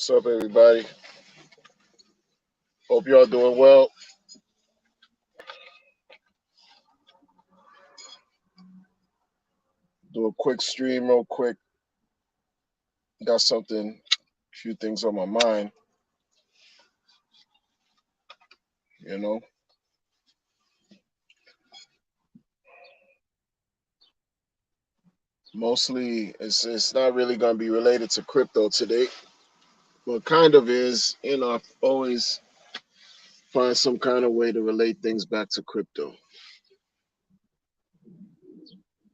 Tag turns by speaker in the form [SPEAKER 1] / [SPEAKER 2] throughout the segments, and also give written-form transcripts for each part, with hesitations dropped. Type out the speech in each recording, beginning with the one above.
[SPEAKER 1] What's up, everybody? Hope y'all doing well. Do a quick stream, real quick. Got something, a few things on my mind. You know, mostly it's not really gonna be related to crypto today, but kind of is. I always find some kind of way to relate things back to crypto.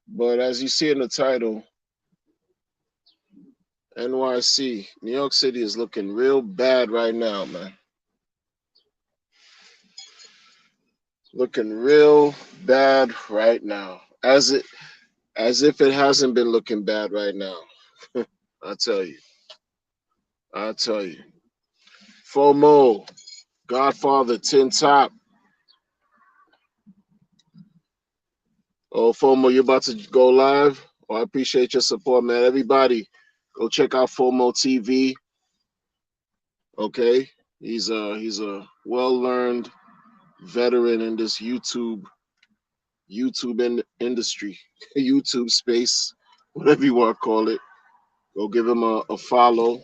[SPEAKER 1] But as you see in the title, NYC, New York City is looking real bad right now, man. Looking real bad right now. As if it hasn't been looking bad right now. I tell you. I tell you. FOMO, Godfather, Tin Top. Oh, FOMO, you're about to go live? Oh, I appreciate your support, man. Everybody, go check out FOMO TV. Okay, he's a well-learned veteran in this YouTube industry, YouTube space, whatever you want to call it. Go give him a follow.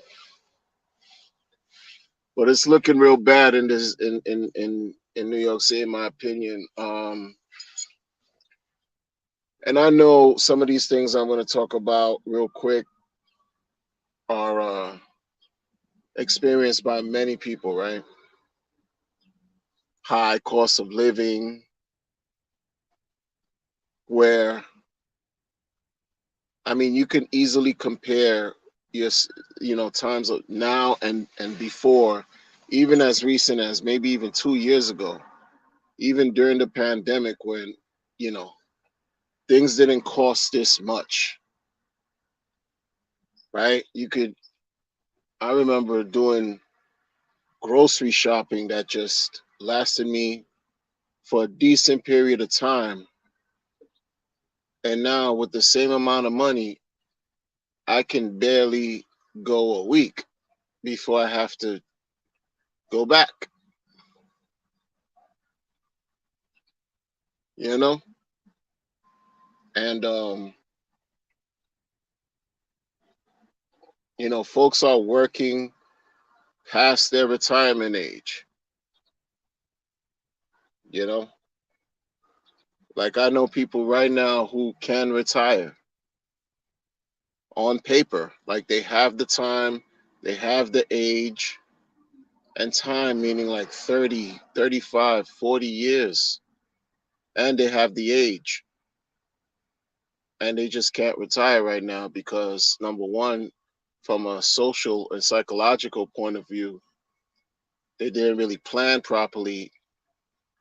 [SPEAKER 1] But it's looking real bad in this in New York City, in my opinion. And I know some of these things I'm going to talk about real quick are experienced by many people, right? High cost of living, where I mean, you can easily compare your, times of now and before, even as recent as maybe even 2 years ago, even during the pandemic when you know things didn't cost this much, right? I remember doing grocery shopping that just lasted me for a decent period of time. And now with the same amount of money, I can barely go a week before I have to go back, you know? And folks are working past their retirement age, you know? Like I know people right now who can retire on paper, like they have the time, they have the age, and time meaning like 30, 35, 40 years, and they have the age, and they just can't retire right now because number one, from a social and psychological point of view, they didn't really plan properly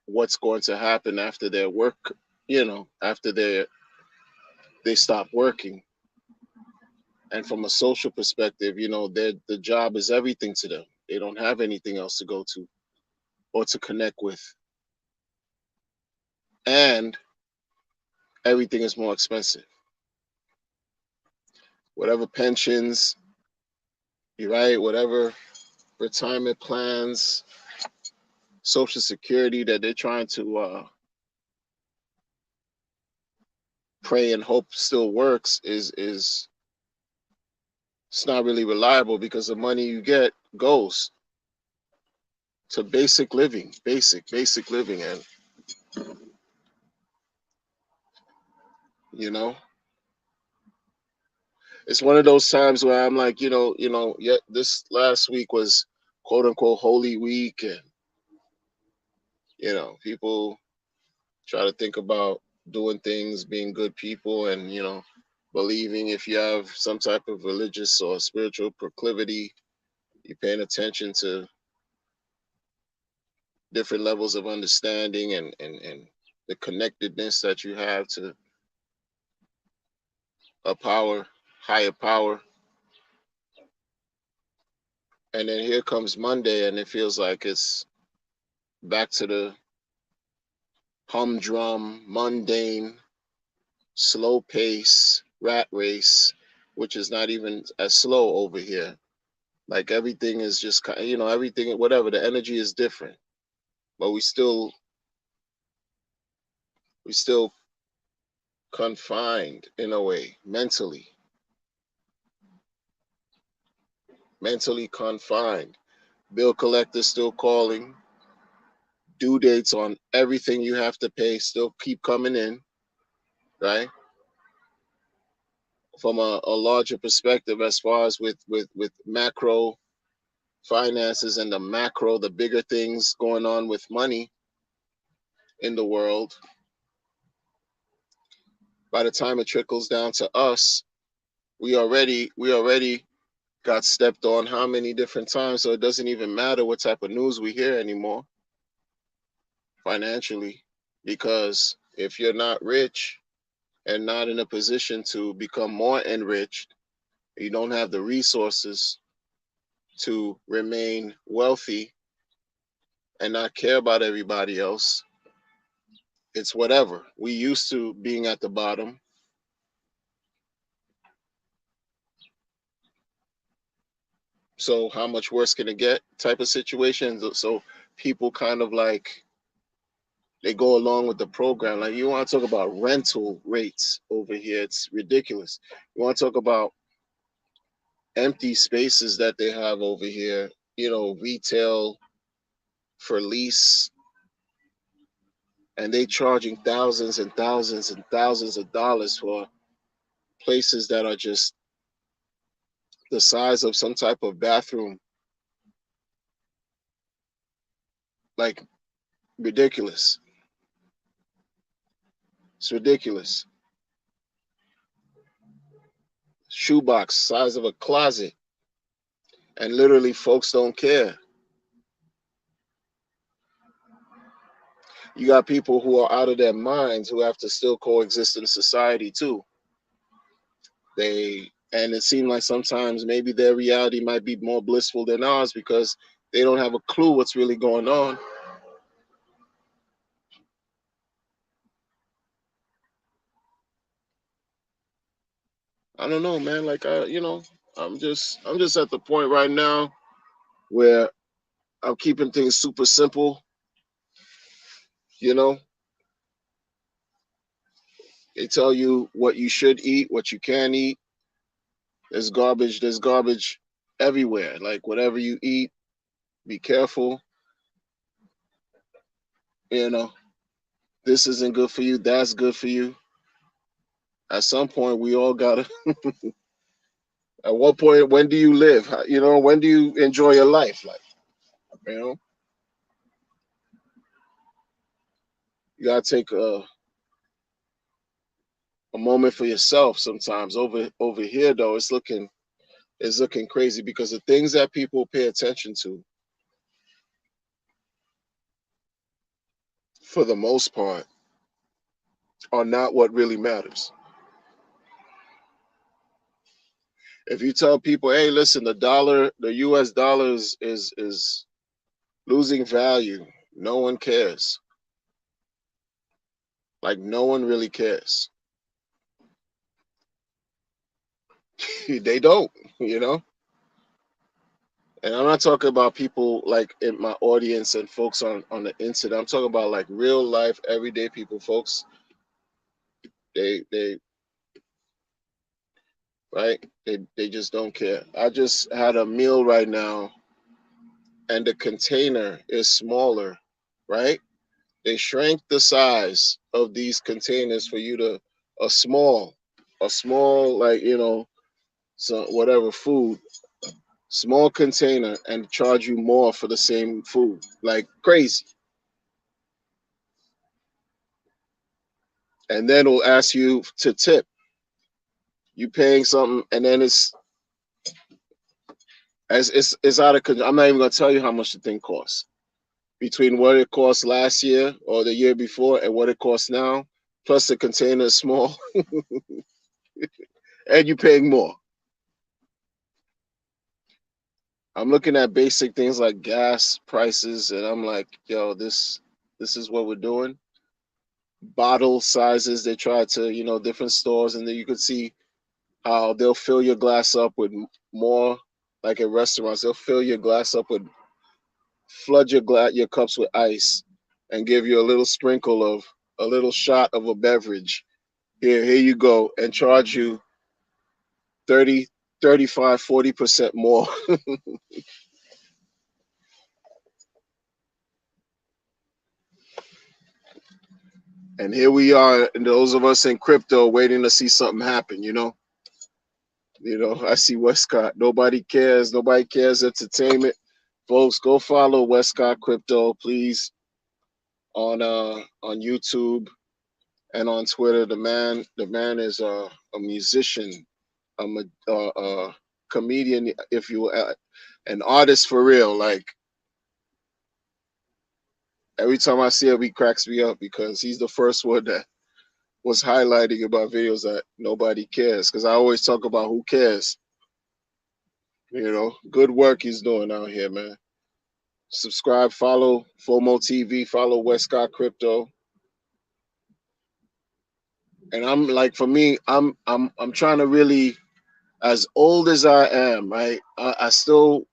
[SPEAKER 1] what's going to happen after their work, after they stop working. And from a social perspective, the job is everything to them. They don't have anything else to go to or to connect with. And everything is more expensive. Whatever pensions, you're right, whatever retirement plans, social security that they're trying to pray and hope still works is it's not really reliable because the money you get goes to basic living, basic living. And you know it's one of those times where I'm like, yeah, this last week was quote unquote holy week, and people try to think about doing things, being good people, and believing if you have some type of religious or spiritual proclivity, you're paying attention to different levels of understanding and the connectedness that you have to a power, higher power. And then here comes Monday, and it feels like it's back to the humdrum, mundane, slow pace rat race, which is not even as slow over here. Like everything is just everything, whatever, the energy is different, but we still confined in a way, mentally confined. Bill collectors still calling, due dates on everything you have to pay still keep coming in, right? From a larger perspective, as far as with macro finances and the bigger things going on with money in the world, by the time it trickles down to us, we already got stepped on how many different times, so it doesn't even matter what type of news we hear anymore financially, because if you're not rich and not in a position to become more enriched, you don't have the resources to remain wealthy and not care about everybody else. It's whatever. We used to being at the bottom. So how much worse can it get type of situation? So people kind of like they go along with the program. Like, you want to talk about rental rates over here, it's ridiculous. You want to talk about empty spaces that they have over here, retail for lease, and they charging thousands and thousands and thousands of dollars for places that are just the size of some type of bathroom. Like, ridiculous. It's ridiculous. Shoebox size of a closet, and literally folks don't care. You got people who are out of their minds who have to still coexist in society too. And it seems like sometimes maybe their reality might be more blissful than ours because they don't have a clue what's really going on. I don't know, man. Like, I'm just at the point right now where I'm keeping things super simple. You know, they tell you what you should eat, what you can eat. There's garbage everywhere. Like, whatever you eat, be careful. You know, this isn't good for you. That's good for you. At some point, we all gotta. At what point? When do you live? When do you enjoy your life? Like, you know, you gotta take a moment for yourself. Sometimes over here, though, it's looking crazy because the things that people pay attention to, for the most part, are not what really matters. If you tell people, hey, listen, the US dollar is losing value, no one cares. Like, no one really cares. They don't, you know? And I'm not talking about people like in my audience and folks on the internet. I'm talking about like real life, everyday people, folks. They right? They just don't care. I just had a meal right now, and the container is smaller, right? They shrank the size of these containers for you to a small, a small, like, so whatever food, small container, and charge you more for the same food, like crazy. And then it'll ask you to tip. You paying something, and then it's out of control. I'm not even gonna tell you how much the thing costs. Between what it cost last year or the year before and what it costs now, plus the container is small, and you're paying more. I'm looking at basic things like gas prices, and I'm like, yo, this is what we're doing. Bottle sizes, they try to, different stores, and then you could see how they'll fill your glass up with more. like at restaurants, they'll fill your glass up with, flood your cups with ice, and give you a little sprinkle of a little shot of a beverage. Here you go, and charge you 30, 35, 40% more. And here we are, and those of us in crypto waiting to see something happen, you know? I see Westcott. Nobody cares. Nobody cares entertainment. Folks, go follow Westcott Crypto, please, on YouTube and on Twitter. The man is a musician, a comedian, if you will, an artist for real. Like every time I see him, he cracks me up because he's the first one that was highlighting about videos that nobody cares. Because I always talk about who cares. Good work he's doing out here, man. Subscribe, follow FOMO TV, follow Westcott Crypto. And I'm like, for me, I'm trying to really, as old as I am, right? I still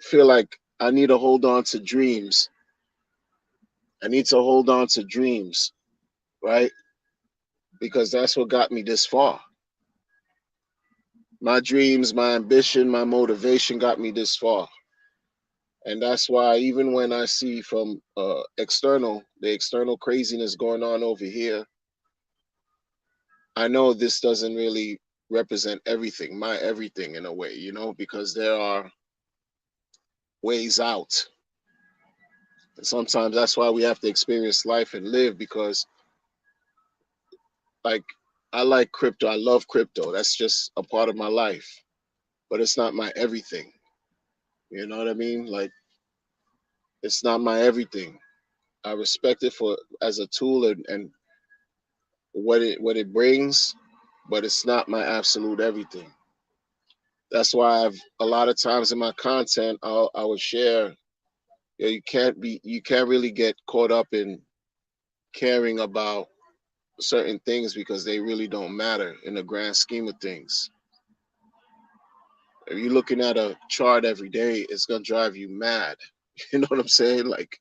[SPEAKER 1] feel like I need to hold on to dreams. I need to hold on to dreams, right? Because that's what got me this far. My dreams, my ambition, my motivation got me this far. And that's why even when I see from the external craziness going on over here, I know this doesn't really represent everything, my everything in a way, because there are ways out. And sometimes that's why we have to experience life and live, because like I like crypto. I love crypto. That's just a part of my life, but it's not my everything. You know what I mean? Like it's not my everything. I respect it for as a tool and what it brings, but it's not my absolute everything. That's why I've a lot of times in my content I would share. You can't really get caught up in caring about certain things because they really don't matter in the grand scheme of things. If you're looking at a chart every day, it's gonna drive you mad. You know what I'm saying? Like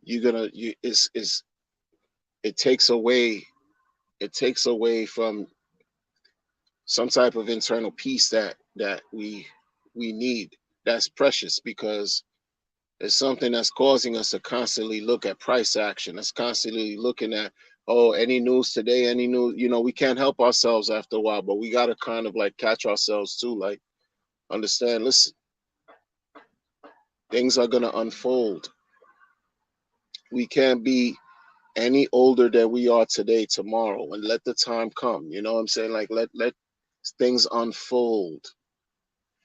[SPEAKER 1] you're gonna you it's it takes away from some type of internal peace that we need. That's precious because it's something that's causing us to constantly look at price action. That's constantly looking at, oh, any news today, any news, we can't help ourselves after a while, but we got to kind of like catch ourselves too. Like, understand, listen, things are going to unfold. We can't be any older than we are today tomorrow and let the time come. You know what I'm saying? Like, let things unfold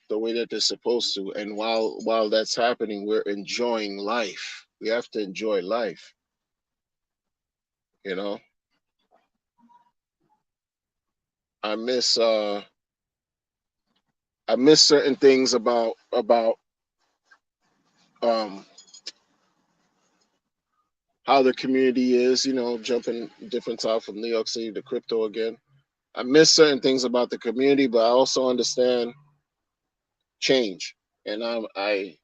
[SPEAKER 1] the way that they're supposed to. And while that's happening, we're enjoying life. We have to enjoy life, you know? I miss uh I miss certain things about um how the community is, jumping different top from New York City to crypto again. I miss certain things about the community, but I also understand change. And I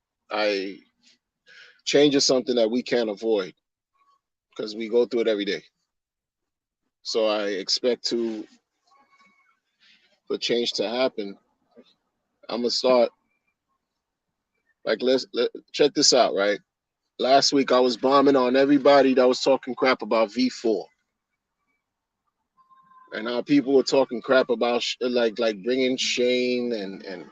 [SPEAKER 1] change is something that we can't avoid because we go through it every day. So I expect for change to happen. I'm gonna start like check this out, right? Last week I was bombing on everybody that was talking crap about V4, and how people were talking crap about like bringing Shane and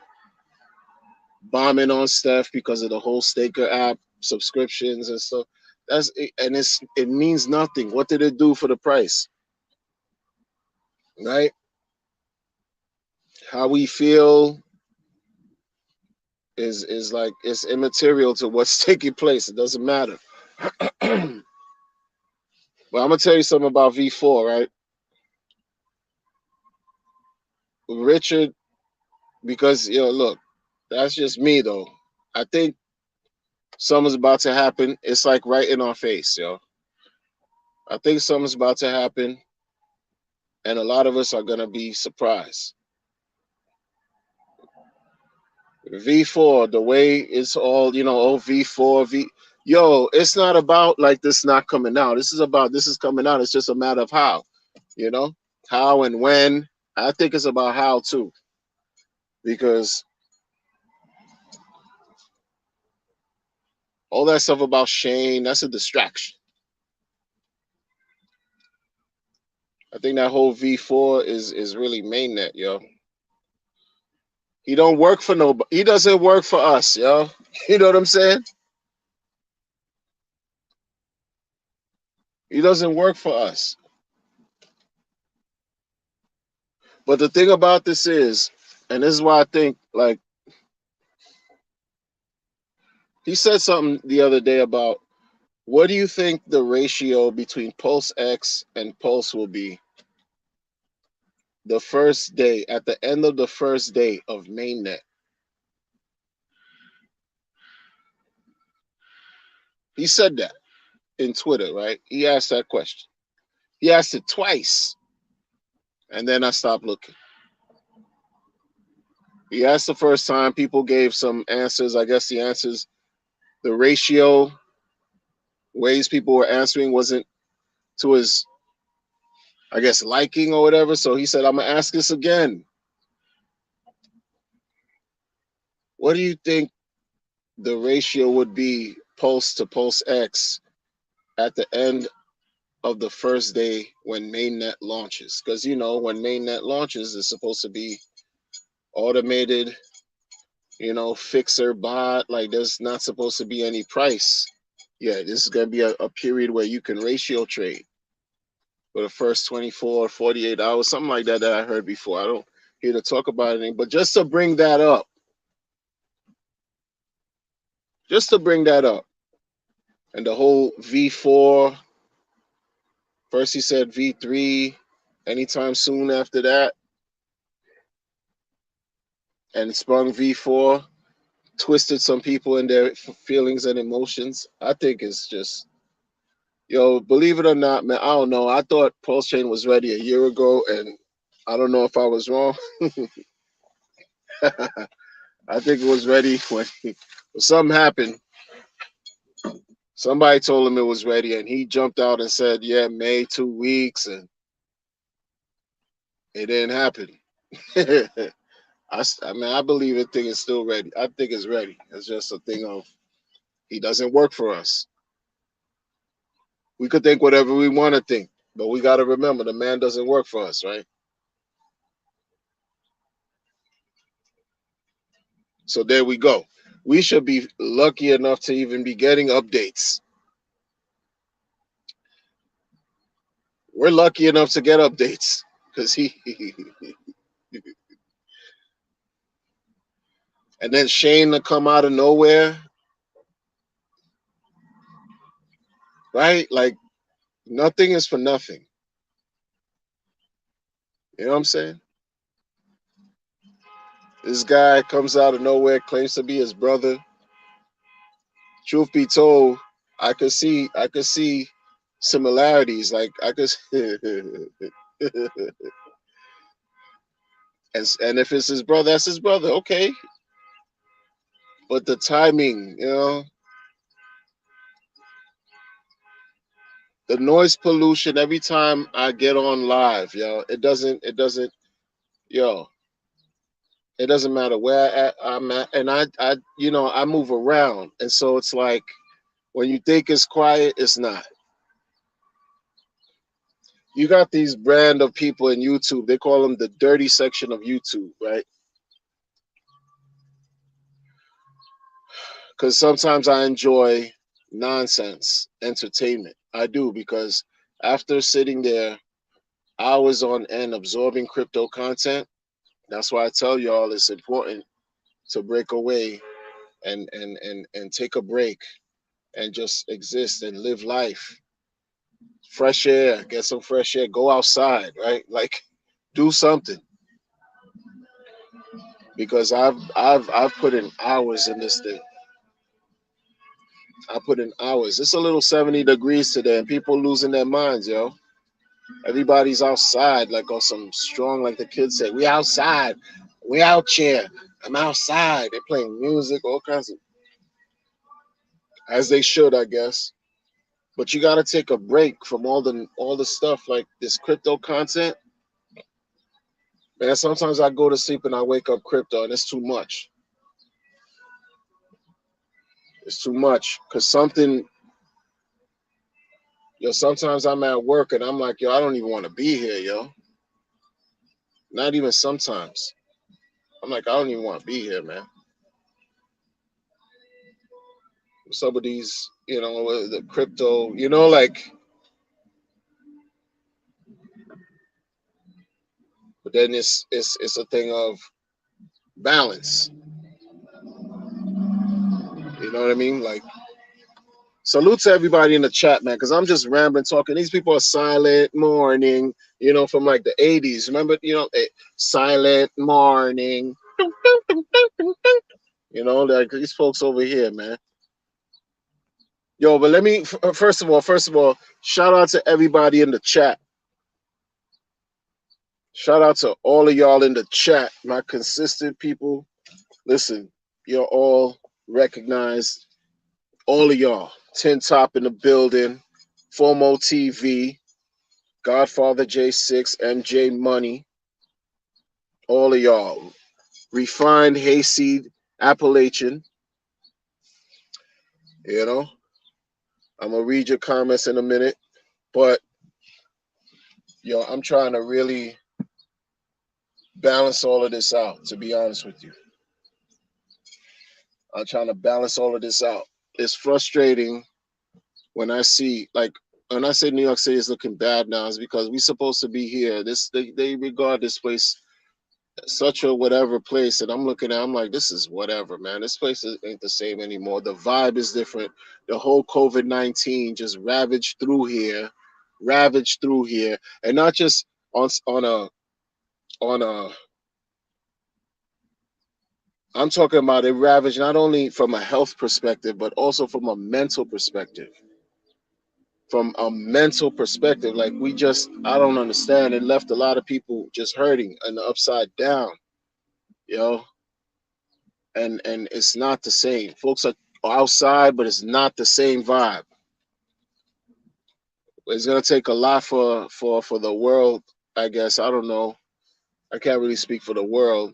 [SPEAKER 1] bombing on Steph because of the whole Staker app subscriptions and stuff. It means nothing. What did it do for the price, right? How we feel is like it's immaterial to what's taking place. It doesn't matter. But I'm gonna tell you something about V4, right? Richard, because look, that's just me though. I think something's about to happen. It's like right in our face, yo. I think something's about to happen, and a lot of us are gonna be surprised. V4, the way it's all, oh, V4, yo, it's not about like this not coming out. This is about this is coming out. It's just a matter of how, you know, how and when. I think it's about how too, because all that stuff about Shane, that's a distraction. I think that whole V4 is really mainnet, yo. He don't work for nobody. He doesn't work for us, yo. You know what I'm saying? He doesn't work for us. But the thing about this is, and this is why I think, like, he said something the other day about what do you think the ratio between Pulse X and Pulse will be the first day, at the end of the first day of mainnet? He said that in Twitter, right? He asked that question. He asked it twice, and then I stopped looking. He asked the first time, people gave some answers. I guess the answers, the ratio, ways people were answering wasn't to his, I guess, liking or whatever. So he said, I'm going to ask this again. What do you think the ratio would be Pulse to Pulse X at the end of the first day when mainnet launches? Because, when mainnet launches, it's supposed to be automated, fixer bot. Like, there's not supposed to be any price. Yeah, this is going to be a period where you can ratio trade for the first 24, 48 hours, something like that I heard before. I don't hear to talk about anything, but just to bring that up, and the whole V4, first he said V3, anytime soon after that, and sprung V4, twisted some people in their feelings and emotions. I think it's just, yo, believe it or not, man, I don't know. I thought Pulse Chain was ready a year ago, and I don't know if I was wrong. I think it was ready when something happened. Somebody told him it was ready, and he jumped out and said, "Yeah, May, 2 weeks," and it didn't happen. I mean, I believe the thing is still ready. I think it's ready. It's just a thing of he doesn't work for us. We could think whatever we want to think, but we got to remember the man doesn't work for us, right? So there we go. We should be lucky enough to even be getting updates. We're lucky enough to get updates because he and then Shane to come out of nowhere, right? Like nothing is for nothing. You know what I'm saying? This guy comes out of nowhere, claims to be his brother. Truth be told, I could see similarities. Like I could, and if it's his brother, that's his brother. Okay, but the timing, the noise pollution. Every time I get on live, yo, it doesn't matter where I'm at, and I move around, and so it's like when you think it's quiet, it's not. You got these brand of people in YouTube. They call them the dirty section of YouTube, right? Because sometimes I enjoy nonsense entertainment. I do because after sitting there hours on end absorbing crypto content, that's why I tell y'all it's important to break away and take a break and just exist and live life. Fresh air, get some fresh air, go outside, right? Like do something because I've put in hours in this thing. I put in hours. It's a little 70 degrees today and people losing their minds, yo. Everybody's outside like on some strong, like the kids say, we outside. We out here. I'm outside. They're playing music, all kinds of, as they should, I guess. But you got to take a break from all the stuff like this crypto content. Man, sometimes I go to sleep and I wake up crypto, and it's too much. It's too much because sometimes I'm at work and I'm like, yo, I don't even want to be here, yo. Not even sometimes. I'm like, I don't even want to be here, man. Some of these, the crypto, like, but then it's a thing of balance. You know what I mean? Like, salute to everybody in the chat, man, because I'm just rambling, talking. These people are silent morning, from like the 80s. Remember, silent morning. Like these folks over here, man. Yo, but let me first of all, shout out to everybody in the chat. Shout out to all of y'all in the chat, my consistent people. Listen, you're all recognized. All of y'all. Tin Top in the building. Formo TV. Godfather J6. MJ Money. All of y'all. Refined Hayseed Appalachian. I'm going to read your comments in a minute. But, I'm trying to really balance all of this out, to be honest with you. I'm trying to balance all of this out. It's frustrating when I see, like, when I say New York City is looking bad now, is because we're supposed to be here. They regard this place such a whatever place, and I'm like, this is whatever, man. This place ain't the same anymore. The vibe is different. The whole COVID-19 just ravaged through here, and not just on a. I'm talking about it ravaged not only from a health perspective, but also from a mental perspective. From a mental perspective, like I don't understand. It left a lot of people just hurting and upside down, you know. And it's not the same. Folks are outside, but it's not the same vibe. It's gonna take a lot for the world, I guess. I don't know. I can't really speak for the world,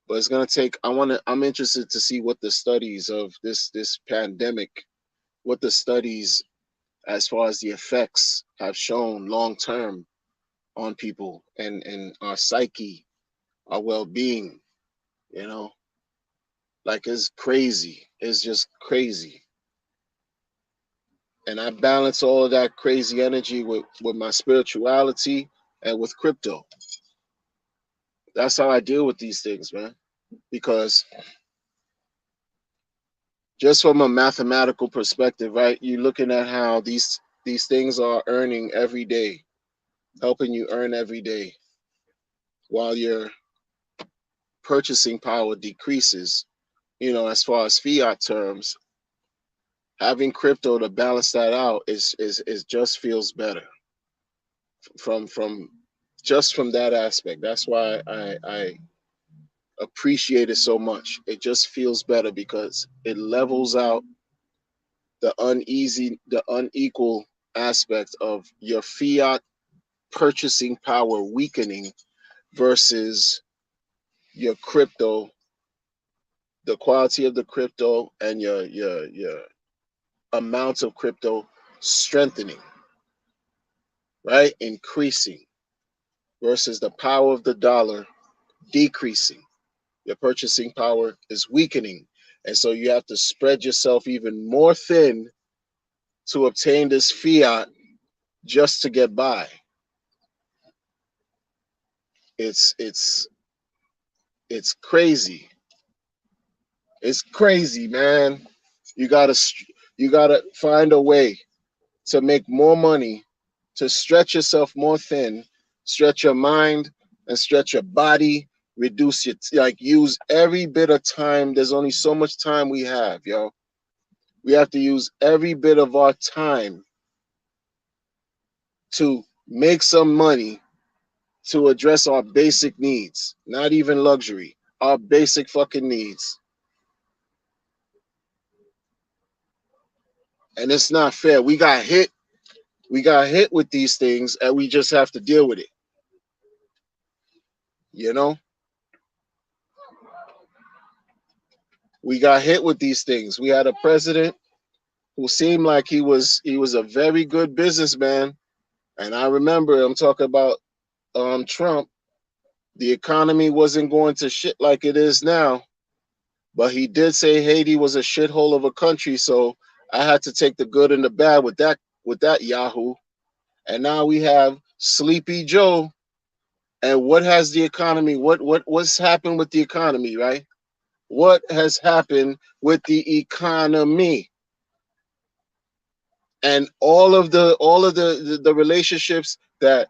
[SPEAKER 1] but it's gonna take. I'm interested to see what the studies of this pandemic, what the studies as far as the effects have shown long term on people and our psyche, our well being. You know, like it's crazy. It's just crazy. And I balance all of that crazy energy with my spirituality and with crypto. That's how I deal with these things, man. Because just from a mathematical perspective, right? You're looking at how these things are earning every day, helping you earn every day, while your purchasing power decreases. As far as fiat terms, having crypto to balance that out is just feels better from just from that aspect. That's why I appreciate it so much. It just feels better because it levels out the unequal aspect of your fiat purchasing power weakening versus your crypto, the quality of the crypto and your amount of crypto strengthening, right? Increasing versus the power of the dollar decreasing. Your purchasing power is weakening. And so you have to spread yourself even more thin to obtain this fiat just to get by. It's it's crazy. It's crazy, man. You gotta you gotta find a way to make more money, to stretch yourself more thin, stretch your mind and stretch your body, reduce your use every bit of time. There's only so much time we have, yo. We have to use every bit of our time to make some money to address our basic needs, not even luxury. our basic fucking needs. And it's not fair. We got hit. We got hit with these things, and we just have to deal with it. You know, we got hit with these things. We had a president who seemed like he was a very good businessman. And I remember I'm talking about Trump. The economy wasn't going to shit like it is now, but he did say Haiti was a shithole of a country. So I had to take the good and the bad with that Yahoo. And now we have Sleepy Joe. And what has the economy? What's happened with the economy, right? What has happened with the economy? And all of the relationships that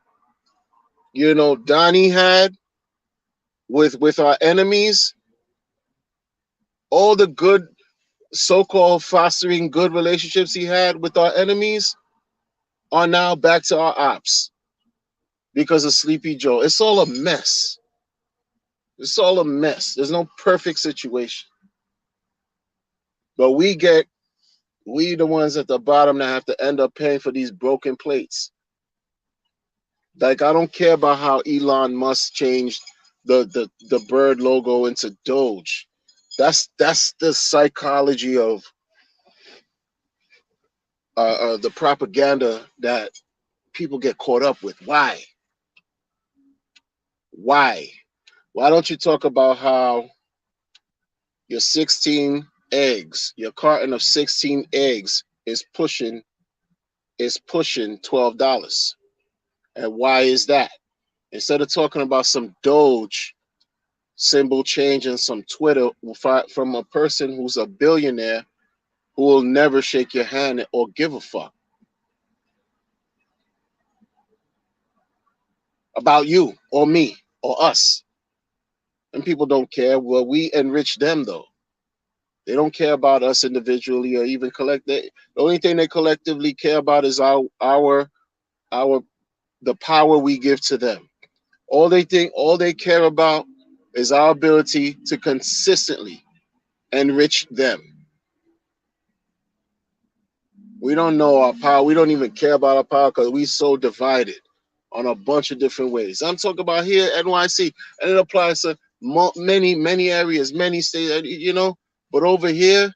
[SPEAKER 1] Donnie had with our enemies, all the good so-called fostering good relationships he had with our enemies are now back to our ops because of Sleepy Joe. It's all a mess. It's all a mess. There's no perfect situation. But we the ones at the bottom that have to end up paying for these broken plates. Like, I don't care about how Elon Musk changed the bird logo into Doge. That's the psychology of the propaganda that people get caught up with. Why? Why? Why don't you talk about how your 16 eggs, your carton of 16 eggs is pushing $12? And why is that? Instead of talking about some Doge symbol change and some Twitter from a person who's a billionaire who will never shake your hand or give a fuck about you or me or us. And people don't care. Well, we enrich them though. They don't care about us individually or even the only thing they collectively care about is our the power we give to them. All they care about is our ability to consistently enrich them. We don't know our power. We don't even care about our power because we so divided on a bunch of different ways. I'm talking about here at NYC, and it applies to many areas, many states, But over here,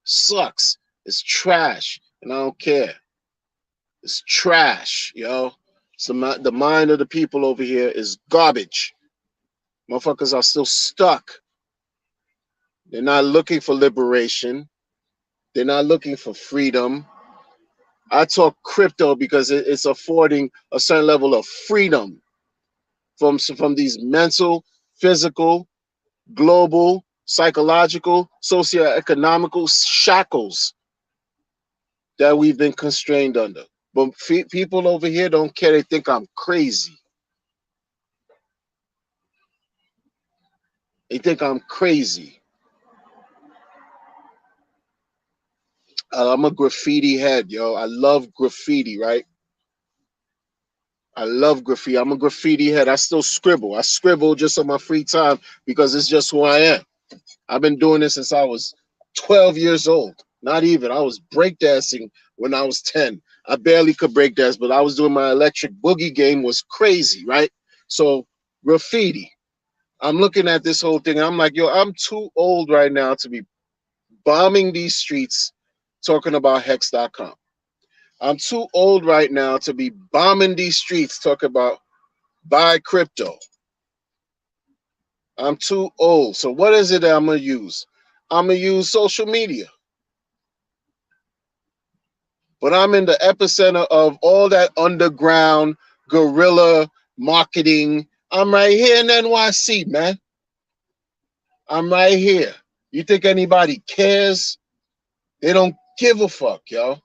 [SPEAKER 1] sucks. It's trash, and I don't care. It's trash, yo. So the mind of the people over here is garbage. Motherfuckers are still stuck. They're not looking for liberation. They're not looking for freedom. I talk crypto because it's affording a certain level of freedom from these mental, physical, global, psychological, socioeconomical shackles that we've been constrained under. But people over here don't care. They think I'm crazy. They think I'm crazy. I'm a graffiti head, yo. I love graffiti, right? I love graffiti. I'm a graffiti head. I still scribble. I scribble just on my free time because it's just who I am. I've been doing this since I was 12 years old. Not even. I was breakdancing when I was 10. I barely could breakdance, but I was doing my electric boogie game was crazy, right? So graffiti. I'm looking at this whole thing. I'm like, yo, I'm too old right now to be bombing these streets talking about hex.com. I'm too old right now to be bombing these streets talking about buy crypto. I'm too old. So what is it that I'm going to use? I'm going to use social media. But I'm in the epicenter of all that underground guerrilla marketing. I'm right here in NYC, man. I'm right here. You think anybody cares? They don't give a fuck, yo.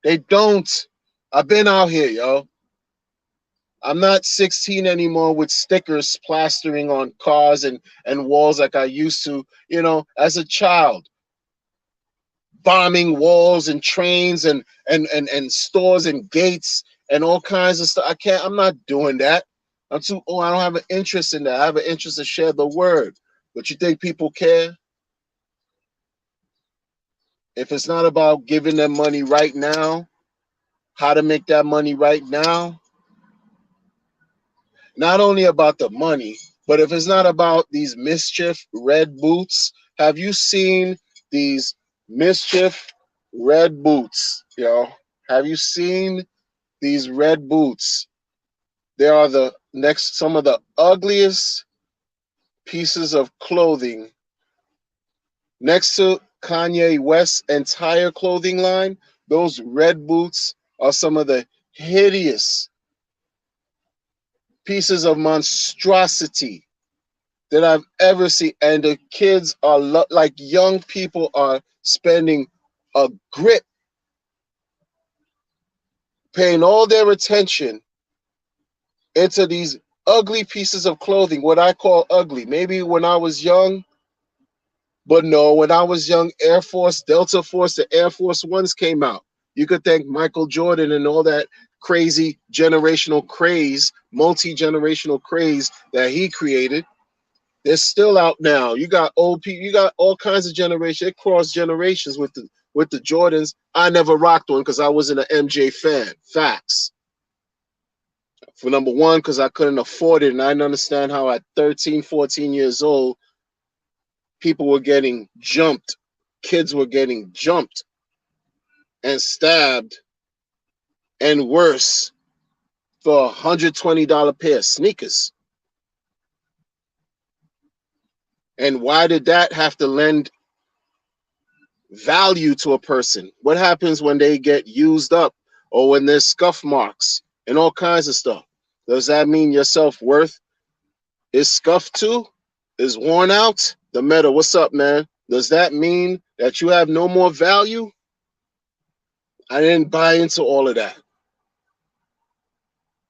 [SPEAKER 1] They don't. I've been out here, yo. I'm not 16 anymore with stickers plastering on cars and walls like I used to, as a child. Bombing walls and trains and stores and gates and all kinds of stuff. I'm not doing that. I'm too old. I don't have an interest in that. I have an interest to share the word But you think people care? If it's not about giving them money right now, how to make that money right now, not only about the money, but if it's not about these mischief red boots, have you seen these mischief red boots, yo? Have you seen these red boots? They are the next some of the ugliest pieces of clothing next to Kanye West's entire clothing line. Those red boots are some of the hideous pieces of monstrosity that I've ever seen. And the kids are like young people are spending a grip, paying all their attention into these ugly pieces of clothing, what I call ugly. Maybe when I was young, but no, when I was young, Air Force, Delta Force, the Air Force Ones came out. You could thank Michael Jordan and all that crazy generational craze, multi-generational craze that he created. They're still out now. You got old people, you got all kinds of generations. It crossed generations with the Jordans. I never rocked one because I wasn't an MJ fan. Facts. For number one, because I couldn't afford it, and I didn't understand how at 13, 14 years old, people were getting jumped. Kids were getting jumped and stabbed and worse for $120 pair of sneakers. And why did that have to lend value to a person? What happens when they get used up or when there's scuff marks and all kinds of stuff? Does that mean your self-worth is scuffed too? Is worn out? The metal, what's up, man? Does that mean that you have no more value? I didn't buy into all of that.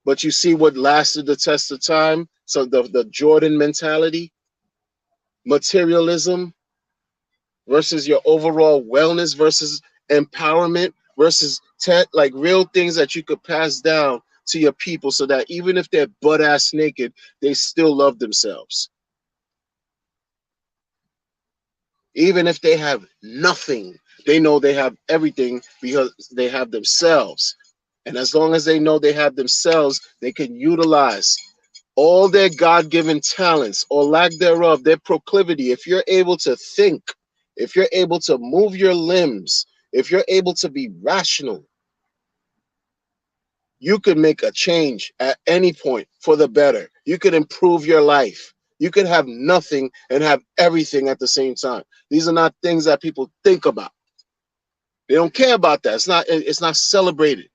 [SPEAKER 1] But you see what lasted the test of time? So the Jordan mentality, materialism versus your overall wellness versus empowerment versus like real things that you could pass down to your people so that even if they're butt ass naked, they still love themselves. Even if they have nothing, they know they have everything because they have themselves. And as long as they know they have themselves, they can utilize all their God-given talents or lack thereof, their proclivity. If you're able to think, if you're able to move your limbs, if you're able to be rational, you could make a change at any point for the better. You could improve your life. You could have nothing and have everything at the same time. These are not things that people think about. They don't care about that. It's not celebrated.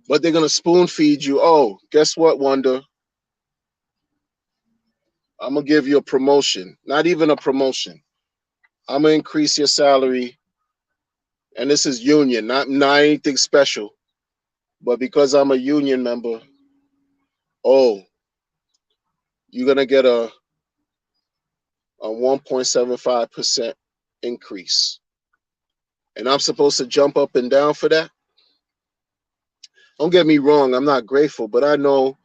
[SPEAKER 1] But they're gonna spoon feed you. Oh, guess what, Wonder? I'm gonna give you a promotion. Not even a promotion. I'm gonna increase your salary, and this is union, not anything special. But because I'm a union member, oh, you're gonna get a 1.75% increase, and I'm supposed to jump up and down for that. Don't get me wrong, I'm not grateful, but I know,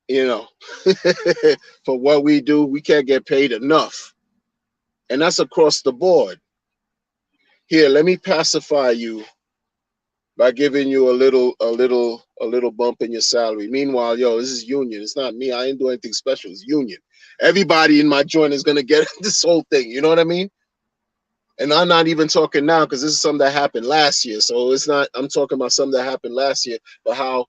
[SPEAKER 1] you know, for what we do, we can't get paid enough, and that's across the board. Here, let me pacify you by giving you a little bump in your salary. Meanwhile, yo, this is union. It's not me. I ain't doing anything special. It's union. Everybody in my joint is gonna get this whole thing. You know what I mean? And I'm not even talking now because this is something that happened last year. So it's not. I'm talking about something that happened last year. But how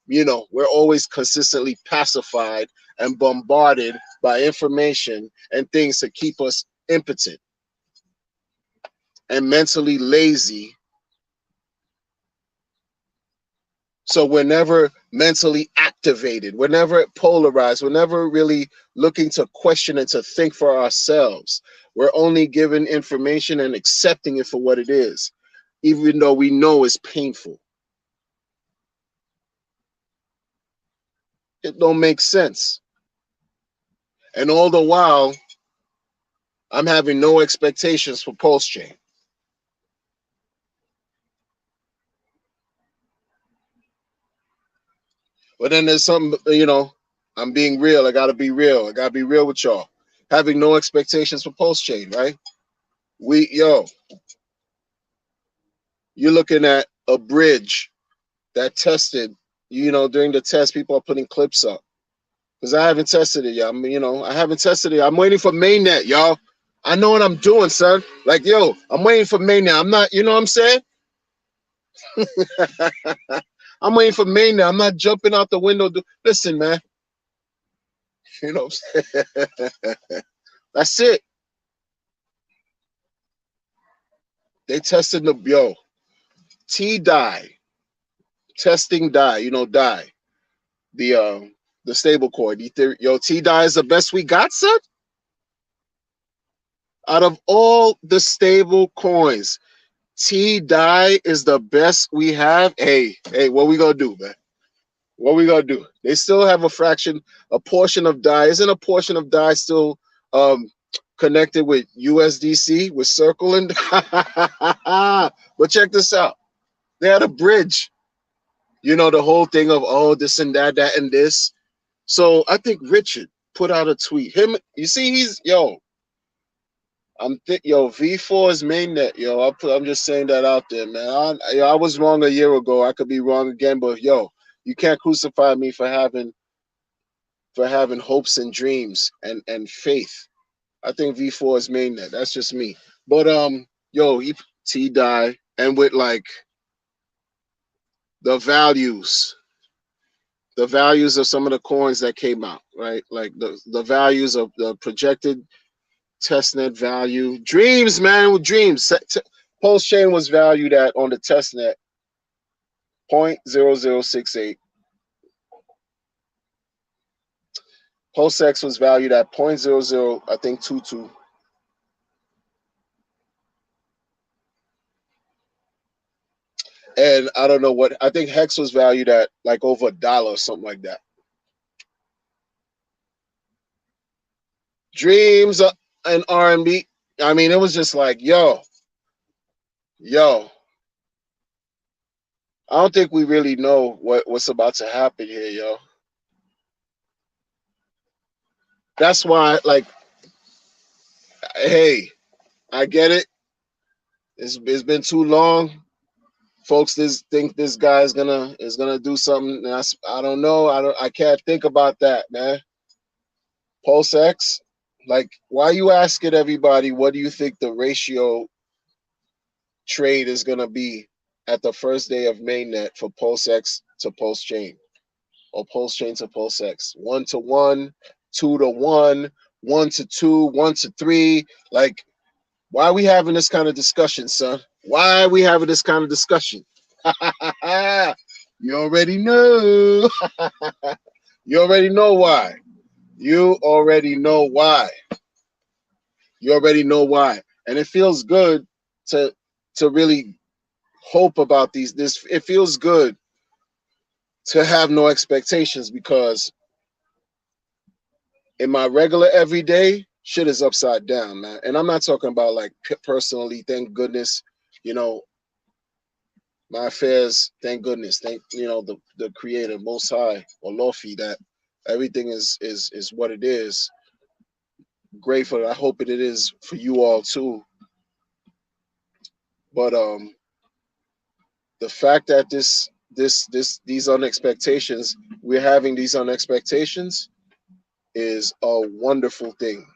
[SPEAKER 1] we're always consistently pacified and bombarded by information and things to keep us impotent and mentally lazy. So we're never mentally activated. We're never polarized. We're never really looking to question and to think for ourselves. We're only given information and accepting it for what it is, even though we know it's painful. It don't make sense. And all the while, I'm having no expectations for Pulse Chain. But then there's some, I'm being real. I gotta be real. I gotta be real with y'all. Having no expectations for post chain, right? Yo, you're looking at a bridge that tested. During the test, people are putting clips up because I haven't tested it yet. I haven't tested it. I'm waiting for mainnet, y'all. I know what I'm doing, son. Like, yo, I'm waiting for mainnet. I'm not, you know what I'm saying? I'm waiting for mainnet. I'm not jumping out the window. Listen, man. You know what I'm saying? That's it. They tested T die testing die. Die the stable coin. T die is the best we got, son. Out of all the stable coins, T die is the best we have. Hey, what we gonna do, man? What we gonna do? They still have a portion of die. Isn't a portion of die still connected with USDC with Circle and? But check this out. They had a bridge. The whole thing of this and that and this. So I think Richard put out a tweet. You see, V4 is mainnet, I'm just saying that out there, man. I was wrong a year ago. I could be wrong again, but you can't crucify me for having hopes and dreams and faith. I think V4 is mainnet. That's just me. But he T die and with like the values of some of the coins that came out, right? Like the values of the projected testnet value. Dreams, man, with dreams. Pulse chain was valued at on the testnet 0.0068. Pulse X was valued at 0.00, I think 22. And I don't know what, I think Hex was valued at like over $1 or something like that. Dreams and R&B. I mean, it was just like, yo. I don't think we really know what's about to happen here, yo. That's why, like, hey, I get it. It's been too long. Folks think this guy is gonna do something. I don't know. I can't think about that, man. Pulse X, like, why you asking everybody what do you think the ratio trade is gonna be at the first day of mainnet for Pulse X to Pulse Chain, or Pulse Chain to Pulse X? 1-to-1, 2-to-1, 1-to-2, 1-to-3. Like, why are we having this kind of discussion, son? Why are we having this kind of discussion? You already know. You already know why. You already know why. You already know why. And it feels good to really hope about these. It feels good to have no expectations, because in my regular everyday, shit is upside down, man. And I'm not talking about like personally, thank goodness, my affairs, thank goodness, thank the creator, most high, or Lofi, that everything is what it is. Grateful. I hope it is for you all too. But the fact that these unexpectations, we're having these unexpectations, is a wonderful thing.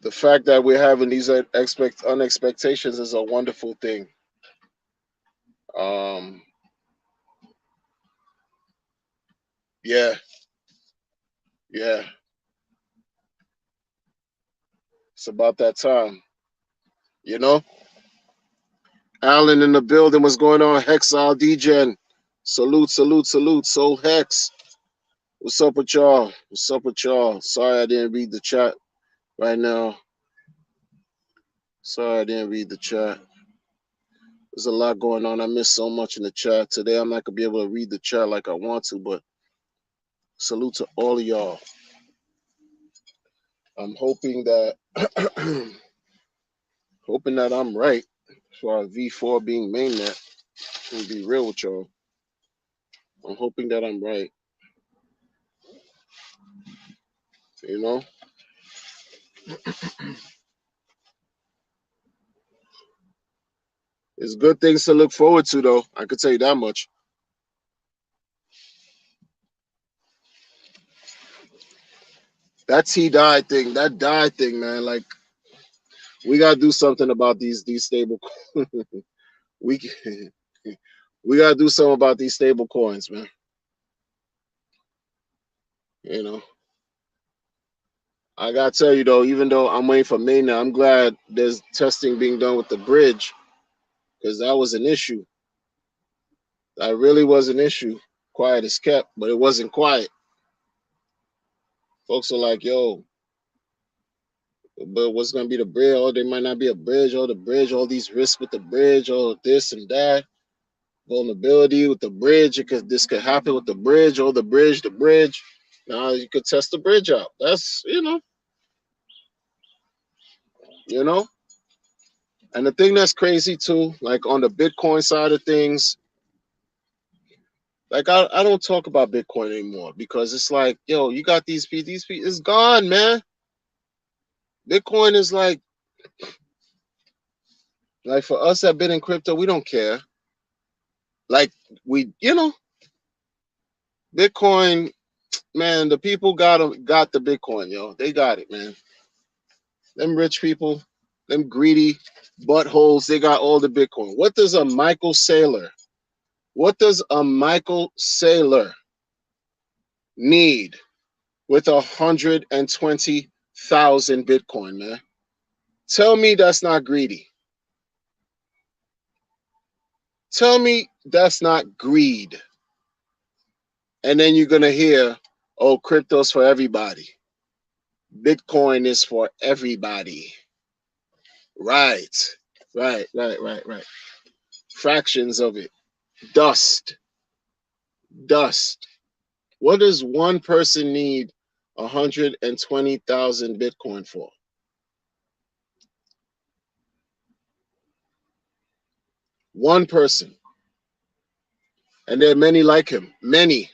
[SPEAKER 1] The fact that we're having these unexpectations is a wonderful thing. Yeah, yeah. It's about that time. Alan in the building. What's going on? Hexile DGen. Salute, salute, salute. Soul Hex. What's up with y'all? What's up with y'all? Sorry I didn't read the chat right now. Sorry I didn't read the chat. There's a lot going on. I missed so much in the chat. Today I'm not going to be able to read the chat like I want to, but salute to all of y'all. I'm hoping that hoping that I'm right as far as V4 being mainnet. To be real with y'all, I'm hoping that I'm right. You know, it's good things to look forward to, though. I could tell you that much. That T die thing, that die thing, man. Like we gotta do something about these stable. we we gotta do something about these stable coins, man. You know, I gotta tell you though, even though I'm waiting for mainnet, I'm glad there's testing being done with the bridge because that was an issue. That really was an issue. Quiet is kept, but it wasn't quiet. Folks are like, yo, but what's gonna be the bridge? Oh, there might not be a bridge. Oh, the bridge, all these risks with the bridge, oh, this and that. Vulnerability with the bridge. This could happen with the bridge. Oh, the bridge. Now you could test the bridge out. That's you know. And the thing that's crazy too, like on the Bitcoin side of things, like I don't talk about Bitcoin anymore because it's like, yo, you got these people, it's gone, man. Bitcoin is like for us that been in crypto, we don't care. Like Bitcoin, man, the people got the Bitcoin, yo. They got it, man. Them rich people, them greedy buttholes, they got all the Bitcoin. What does a Michael Saylor? What does a Michael Saylor need with 120,000 Bitcoin, man? Tell me that's not greedy. Tell me that's not greed. And then you're gonna hear, oh, crypto's for everybody. Bitcoin is for everybody. Right. Right. Fractions of it. Dust. Dust. What does one person need 120,000 Bitcoin for? One person. And there are many like him. Many.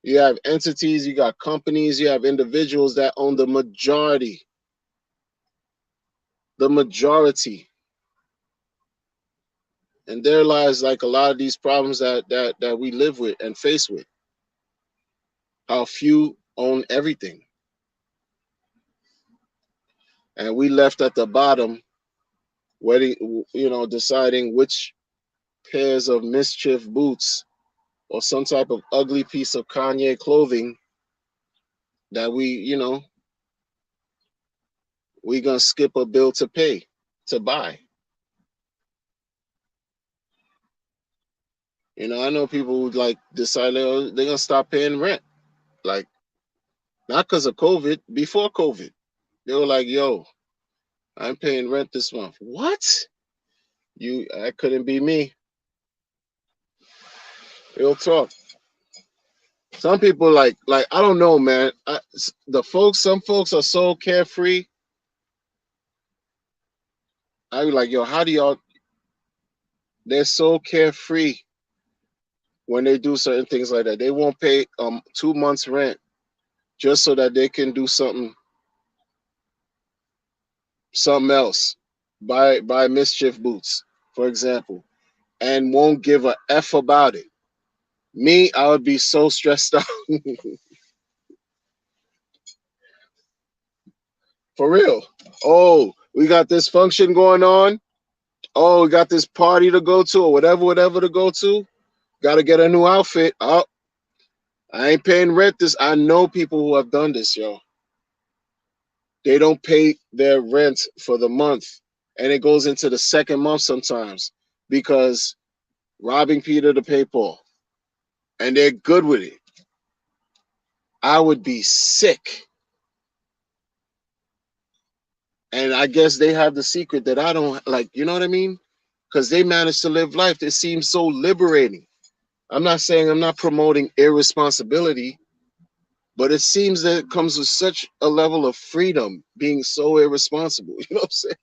[SPEAKER 1] You have entities, you got companies, you have individuals that own the majority. The majority. And there lies like a lot of these problems that we live with and face with. How few own everything. And we left at the bottom, deciding which pairs of mischief boots or some type of ugly piece of Kanye clothing that we gonna skip a bill to pay to buy. I know people who like decide they're gonna stop paying rent, like not because of COVID, before COVID. They were like, yo, I'm paying rent this month. What? I couldn't be me. Real talk. Some people like I don't know, man. Some folks are so carefree. I be like, yo, how do y'all? They're so carefree when they do certain things like that. They won't pay 2 months rent just so that they can do something else. Buy mischief boots, for example, and won't give a F about it. Me, I would be so stressed out. For real. Oh, we got this function going on. Oh, we got this party to go to or whatever to go to. Gotta get a new outfit. Oh, I ain't paying rent this. I know people who have done this, yo. They don't pay their rent for the month. And it goes into the second month sometimes because robbing Peter to pay Paul. And they're good with it. I would be sick. And I guess they have the secret that I don't like, you know what I mean? Because they manage to live life. It seems so liberating. I'm not saying I'm not promoting irresponsibility, But it seems that it comes with such a level of freedom being so irresponsible. You know what I'm saying?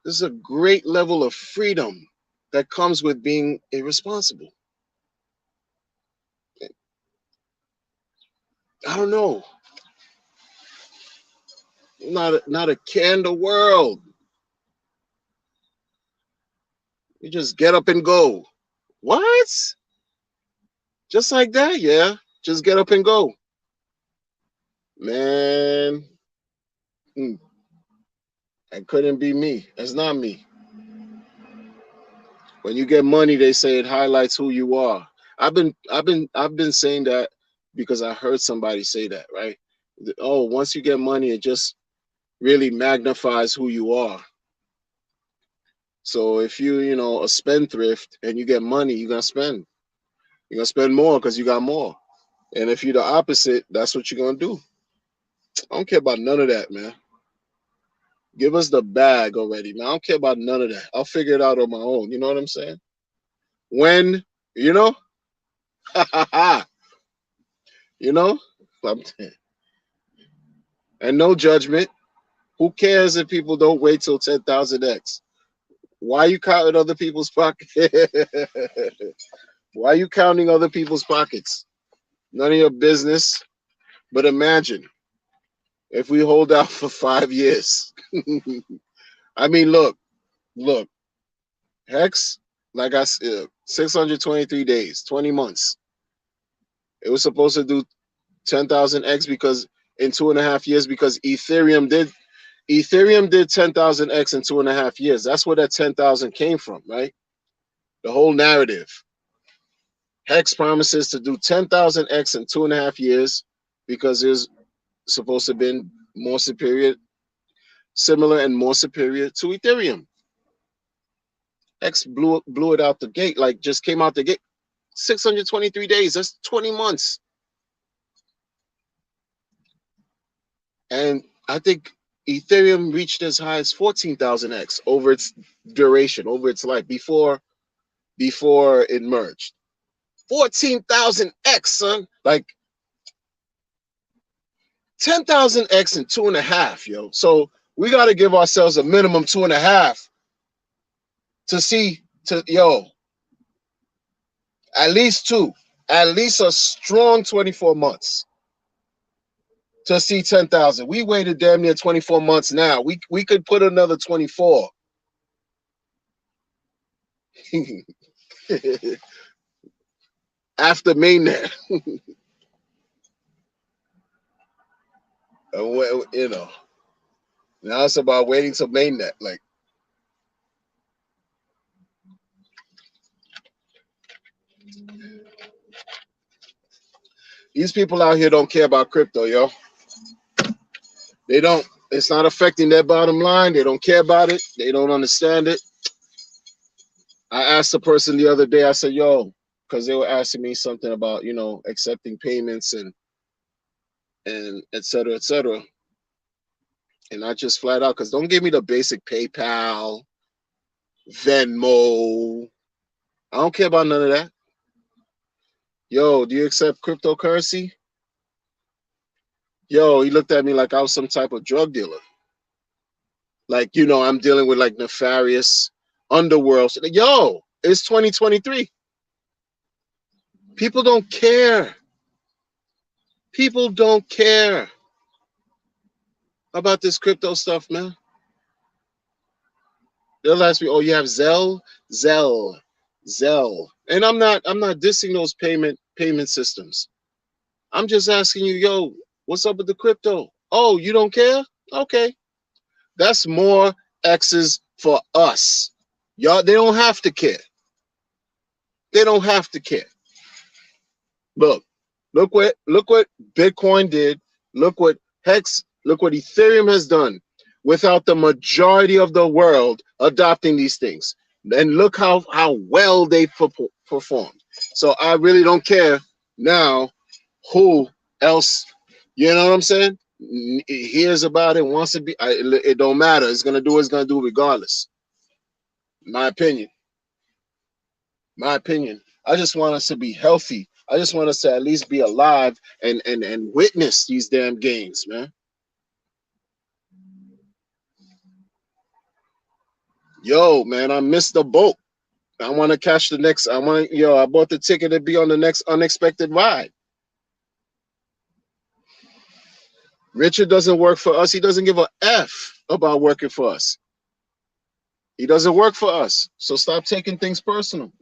[SPEAKER 1] This is a great level of freedom that comes with being irresponsible. I don't know. Not a care in the world. You just get up and go. What? Just like that? Yeah. Just get up and go. Man, hmm, that couldn't be me. That's not me. When you get money, they say it highlights who you are. I've been saying that because I heard somebody say that, right? Oh, once you get money, it just really magnifies who you are. So if you a spendthrift and you get money, you're gonna spend. You're gonna spend more because you got more. And if you're the opposite, that's what you're gonna do. I don't care about none of that, man. Give us the bag already, man. I don't care about none of that. I'll figure it out on my own. You know what I'm saying? When, you know, you know, I'm- and no judgment. Who cares if people don't wait till 10,000x? Why are you counting other people's pockets? Why are you counting other people's pockets? None of your business. But imagine if we hold out for 5 years. I mean, look, Hex, like I said, 623 days, 20 months. It was supposed to do 10,000x because in 2.5 years, because Ethereum did 10,000x in 2.5 years. That's where that 10,000 came from, right? The whole narrative. Hex promises to do 10,000x in 2.5 years because it's supposed to have been more superior, similar and more superior to Ethereum. X blew it out the gate, like just came out the gate. 623 days, that's 20 months. And I think Ethereum reached as high as 14,000x over its duration, over its life, before it merged. 14,000x, son. Like 10,000x in 2.5, yo. So we got to give ourselves a minimum 2.5 to see, at least two, at least a strong 24 months to see 10,000. We waited damn near 24 months now. We could put another 24. After mainnet. Well, now it's about waiting to mainnet. Like, these people out here don't care about crypto, yo. They don't. It's not affecting their bottom line. They don't care about it. They don't understand it. I asked the person the other day, I said, yo, because they were asking me something about, accepting payments and et cetera, et cetera. And I just flat out, because don't give me the basic PayPal, Venmo. I don't care about none of that. Yo, do you accept cryptocurrency? Yo, he looked at me like I was some type of drug dealer. Like, I'm dealing with like nefarious underworld. Yo, it's 2023. People don't care. People don't care about this crypto stuff, man. They'll ask me, "Oh, you have Zelle," and I'm not dissing those payment systems. I'm just asking you, yo, what's up with the crypto? Oh, you don't care? Okay, that's more X's for us. Y'all, they don't have to care. They don't have to care. Look what Bitcoin did. Look what Ethereum has done without the majority of the world adopting these things. And look how well they performed. So I really don't care now who else, you know what I'm saying, hears about it, wants to be, it don't matter. It's going to do what it's going to do regardless. My opinion. I just want us to be healthy. I just want us to at least be alive and witness these damn games, man. Yo, man, I missed the boat. I want to catch the next. I bought the ticket to be on the next unexpected ride. Richard doesn't work for us. He doesn't give a F about working for us. He doesn't work for us. So stop taking things personal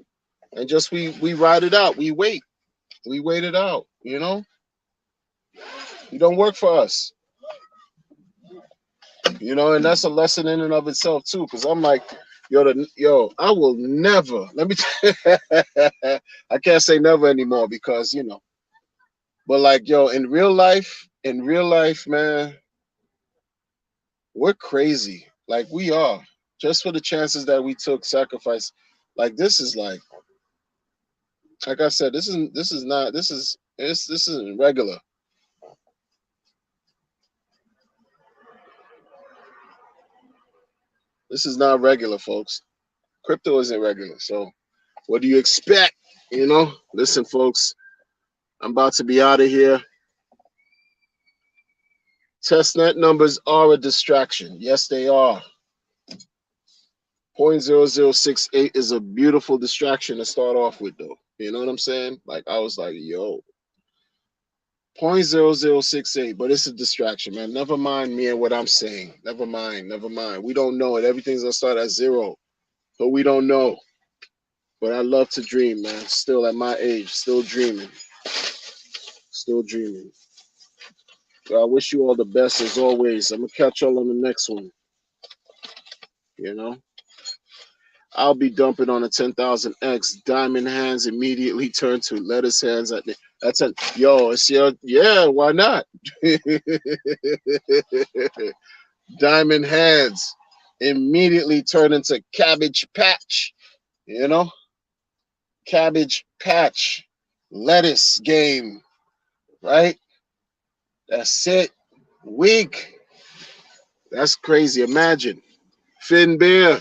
[SPEAKER 1] and just we ride it out. We wait. We wait it out. You know, he don't work for us. You know, and that's a lesson in and of itself too. Because I'm like, I will never. Let me. I can't say never anymore because But like, in real life, man, we're crazy. Like we are. Just for the chances that we took, sacrifice. Like this is like I said, this isn't regular. This is not regular, folks. Crypto isn't regular. So what do you expect? Listen, folks, I'm about to be out of here. Testnet numbers are a distraction. Yes, they are. 0.0068 is a beautiful distraction to start off with, though. You know what I'm saying? Like, I was like, yo, 0.0068, but it's a distraction, man. Never mind me and what I'm saying. Never mind. Never mind. We don't know it. Everything's going to start at zero, but we don't know. But I love to dream, man. Still at my age, still dreaming. Still dreaming. So I wish you all the best as always. I'm going to catch y'all on the next one. I'll be dumping on a 10,000X. Diamond hands immediately turn to lettuce hands. That's it. Yo, it's your, yeah, why not? Diamond hands immediately turn into cabbage patch. Cabbage patch. Lettuce game. Right? That's it. Weak. That's crazy. Imagine. Finn Bear.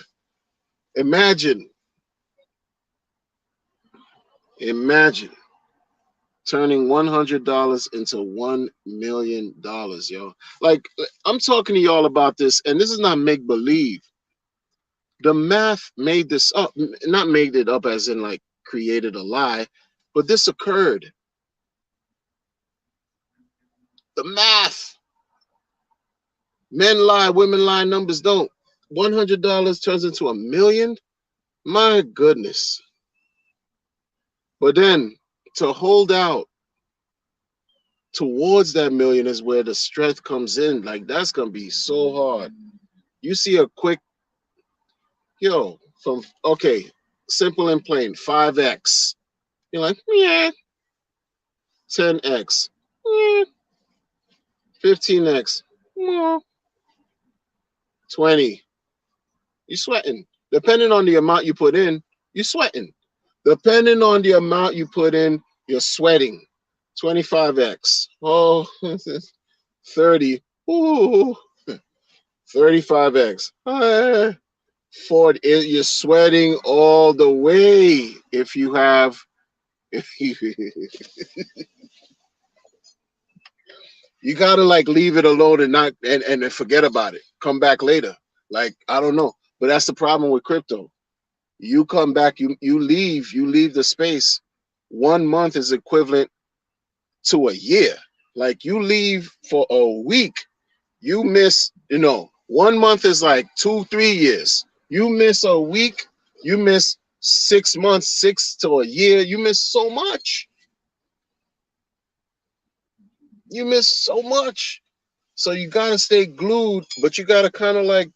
[SPEAKER 1] Imagine turning $100 into $1 million, yo. Like, I'm talking to y'all about this, and this is not make believe. The math made this up, not made it up as in like created a lie, but this occurred. The math. Men lie, women lie, numbers don't. $100 turns into $1 million. My goodness. But then to hold out towards that million is where the strength comes in. Like, that's gonna be so hard. You see a quick, simple and plain, 5x. You're like, yeah. 10x, yeah. 15x, yeah. 20. You sweating. Depending on the amount you put in, you sweating. Depending on the amount you put in, you're sweating. 25x. Oh, 30. Ooh. 35x. 40. You're sweating all the way if you have. You gotta like leave it alone and not and forget about it. Come back later. Like, I don't know. But that's the problem with crypto. You come back, you leave the space. 1 month is equivalent to a year. Like, you leave for a week, you miss, 1 month is like 2-3 years. You miss a week, you miss 6 months, 6 to a year, you miss so much. You miss so much. So you gotta stay glued, but you gotta kind of like,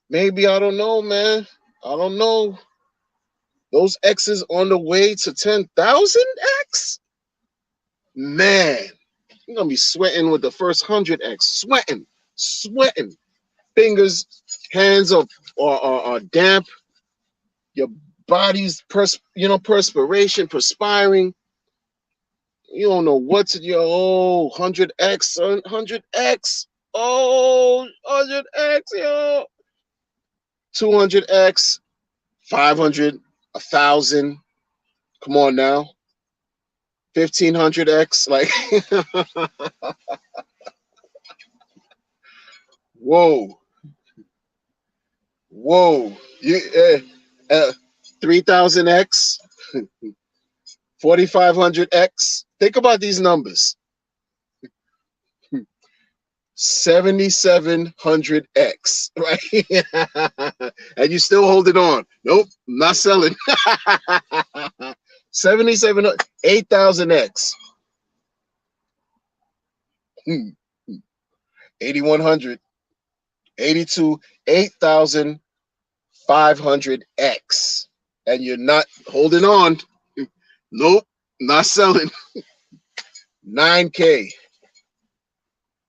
[SPEAKER 1] maybe, I don't know, man. I don't know. Those X's on the way to 10,000X? Man, you're gonna be sweating with the first 100X. Sweating. Fingers, hands are damp. Your body's perspiration, perspiring. You don't know what to do. Oh, 100X, 100X. Oh, 100X, yo. 200X, 500, 1,000. Come on now. 1500x. Like, whoa, whoa. You 3000x, 4500x. Think about these numbers. 7700x, right? And you still hold it on. Nope, not selling. 77, 8000x, 8100, 82, 8500x, and you're not holding on. Nope, not selling. 9K.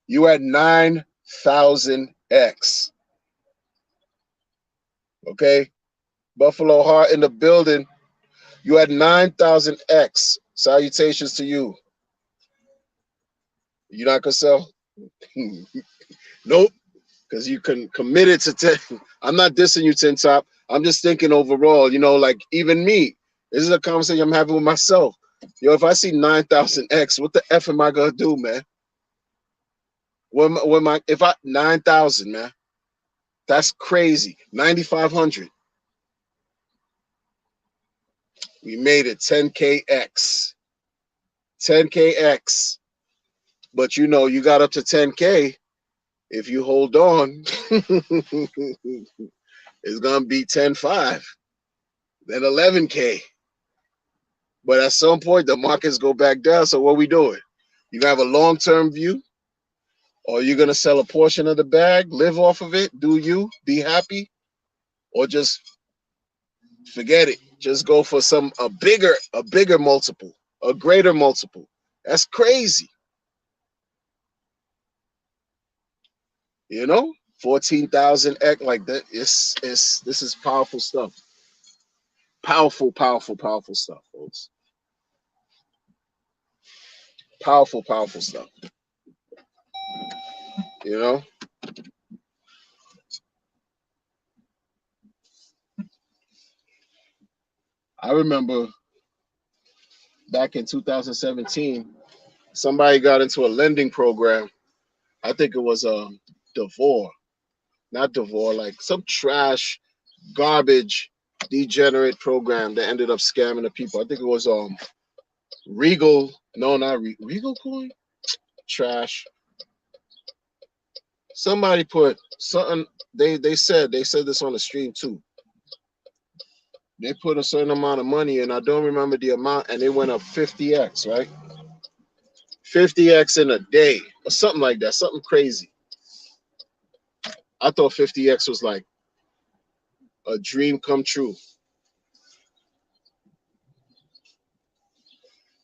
[SPEAKER 1] You at 9000x. Okay. Buffalo Heart in the building. You at 9000x. Salutations to you. You not gonna sell? Nope. Because you can committed to 10. I'm not dissing you, Tin Top. I'm just thinking overall, like even me. This is a conversation I'm having with myself. Yo, if I see 9000x, what the F am I gonna do, man? If I 9000, man, that's crazy. 9500. We made it 10KX. 10KX. But you got up to 10K. If you hold on, it's gonna be 10.5, then 11K. But at some point the markets go back down. So what we doing? You gonna have a long-term view? Or you're gonna sell a portion of the bag, live off of it, do you be happy, or just forget it? Just go for a bigger multiple, a greater multiple. That's crazy. 14,000x like that. This is powerful stuff. Powerful stuff, folks. Powerful stuff. I remember back in 2017, somebody got into a lending program. I think it was DeVore, not DeVore, like some trash, garbage, degenerate program that ended up scamming the people. I think it was Regal. No, not Regal Coin. Trash. Somebody put something. They said this on the stream too. They put a certain amount of money in. I don't remember the amount, and it went up 50x, right? 50x in a day or something like that. Something crazy. I thought 50x was like a dream come true.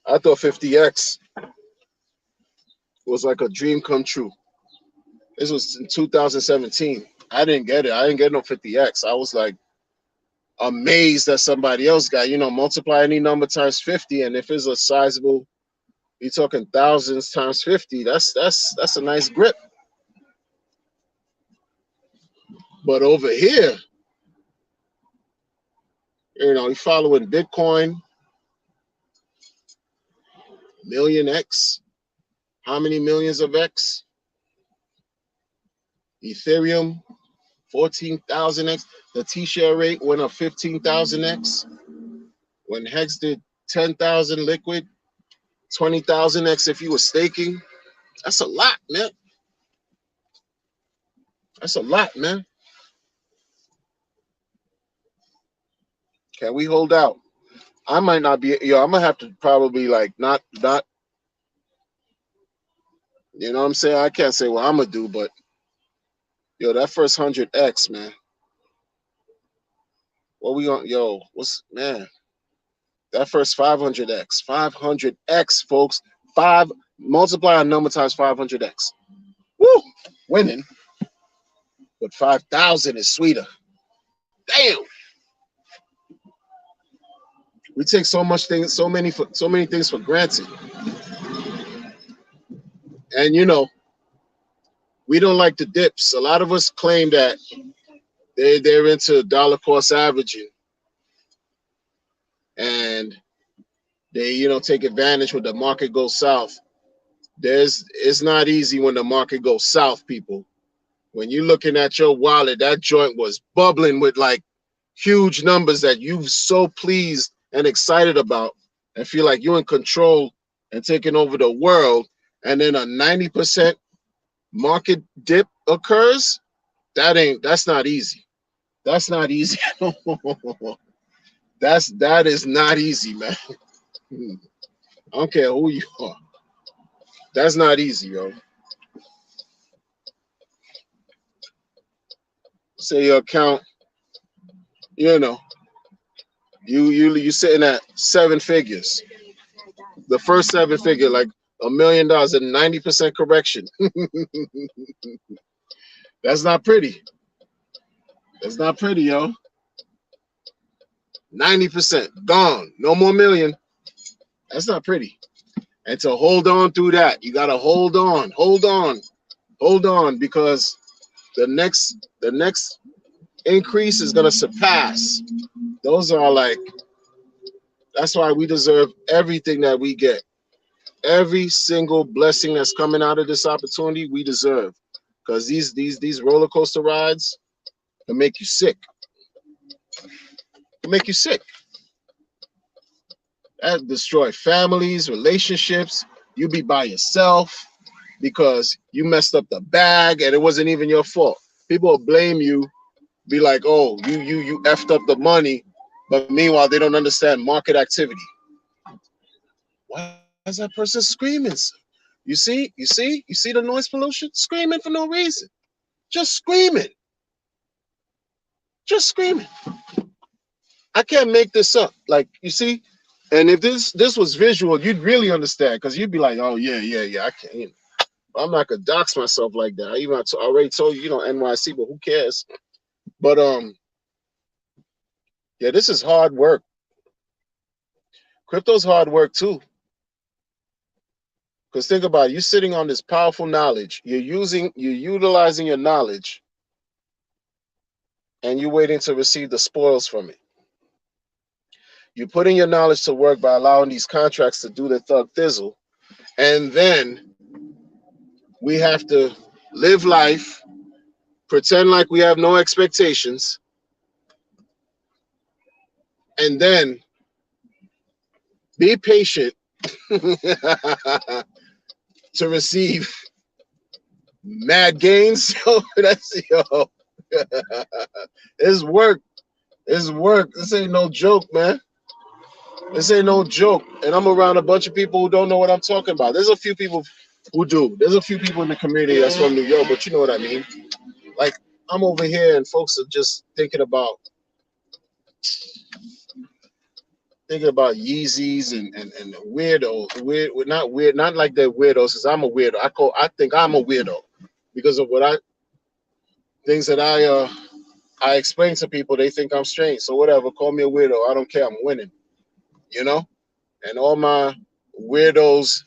[SPEAKER 1] I thought 50x was like a dream come true. This was in 2017. I didn't get it. I didn't get no 50x. I was like amazed that somebody else got, multiply any number times 50. And if it's a sizable, you're talking thousands times 50, that's a nice grip. But over here, you're following Bitcoin, million X. How many millions of X? Ethereum, 14,000X. The T-share rate went up 15,000X. When Hex did 10,000 liquid, 20,000X if you were staking. That's a lot, man. That's a lot, man. Can we hold out? I might not be, I'm gonna have to probably like not, you know what I'm saying? I can't say what I'm gonna do, but that first 100x, man. What we gonna, man? That first 500x, 500x, folks. 5 multiply a number times 500x. Woo, winning. But 5,000 is sweeter. Damn. We take so many things for granted. And we don't like the dips. A lot of us claim that they're into dollar cost averaging. And They, take advantage when the market goes south. It's not easy when the market goes south, people. When you're looking at your wallet, that joint was bubbling with like huge numbers that you so pleased and excited about and feel like you're in control and taking over the world. And then a 90% market dip occurs. That's not easy. That's not easy. That is not easy, man. I don't care who you are. That's not easy, yo. Say your account, you know, you sitting at 7 figures. The first 7 figure, like $1 million and 90% correction. That's not pretty. That's not pretty, yo. 90% gone. No more million. That's not pretty. And to hold on through that, you gotta hold on, because the next increase is gonna surpass. Those are like, that's why we deserve everything that we get. Every single blessing that's coming out of this opportunity, we deserve. Because these roller coaster rides can make you sick. Can make you sick. That destroy families, relationships. You be by yourself because you messed up the bag and it wasn't even your fault. People will blame you, be like, "Oh, you effed up the money," but meanwhile they don't understand market activity. Why is that person screaming? You see the noise pollution? Screaming for no reason. Just screaming. Just screaming. I can't make this up. Like, you see, and if this was visual, you'd really understand, because you'd be like, "Oh yeah, I can't." I'm not gonna dox myself like that. I already told you, NYC, but who cares? But yeah, this is hard work. Crypto's hard work too. Because think about it, you're sitting on this powerful knowledge. You're utilizing your knowledge, and you're waiting to receive the spoils from it. You're putting your knowledge to work by allowing these contracts to do their thug thizzle, and then we have to live life, pretend like we have no expectations, and then be patient to receive mad gains. Yo, that's yo. It's work. It's work. This ain't no joke, man. This ain't no joke. And I'm around a bunch of people who don't know what I'm talking about. There's a few people who do. There's a few people in the community that's from New York, but you know what I mean. Like, I'm over here and folks are just thinking about Yeezys and weirdos. Weird, not like they're weirdos, because I'm a weirdo. I think I'm a weirdo because of things that I explain to people. They think I'm strange. So whatever, call me a weirdo. I don't care. I'm winning. You know? And all my weirdos